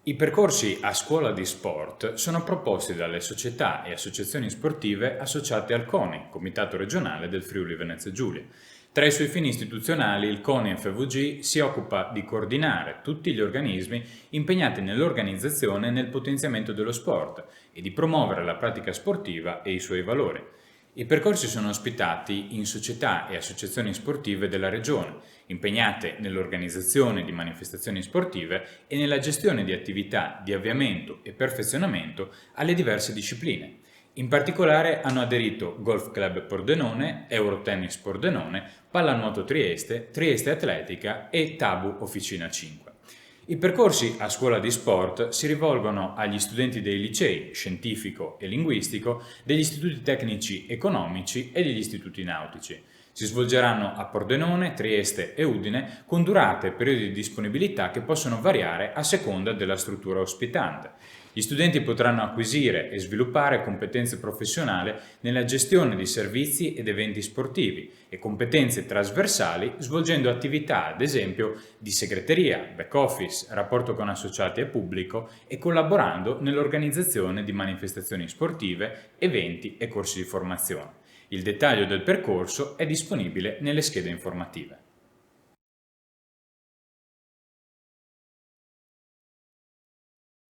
I percorsi a scuola di sport sono proposti dalle società e associazioni sportive associate al CONI, Comitato regionale del Friuli Venezia Giulia. Tra i suoi fini istituzionali, il CONI FVG si occupa di coordinare tutti gli organismi impegnati nell'organizzazione e nel potenziamento dello sport e di promuovere la pratica sportiva e i suoi valori. I percorsi sono ospitati in società e associazioni sportive della regione, impegnate nell'organizzazione di manifestazioni sportive e nella gestione di attività di avviamento e perfezionamento alle diverse discipline. In particolare hanno aderito Golf Club Pordenone, Eurotennis Pordenone, Pallanuoto Trieste, Trieste Atletica e Tabu Officina 5. I percorsi a scuola di sport si rivolgono agli studenti dei licei scientifico e linguistico, degli istituti tecnici economici e degli istituti nautici. Si svolgeranno a Pordenone, Trieste e Udine con durate e periodi di disponibilità che possono variare a seconda della struttura ospitante. Gli studenti potranno acquisire e sviluppare competenze professionali nella gestione di servizi ed eventi sportivi e competenze trasversali svolgendo attività, ad esempio, di segreteria, back office, rapporto con associati e pubblico e collaborando nell'organizzazione di manifestazioni sportive, eventi e corsi di formazione. Il dettaglio del percorso è disponibile nelle schede informative.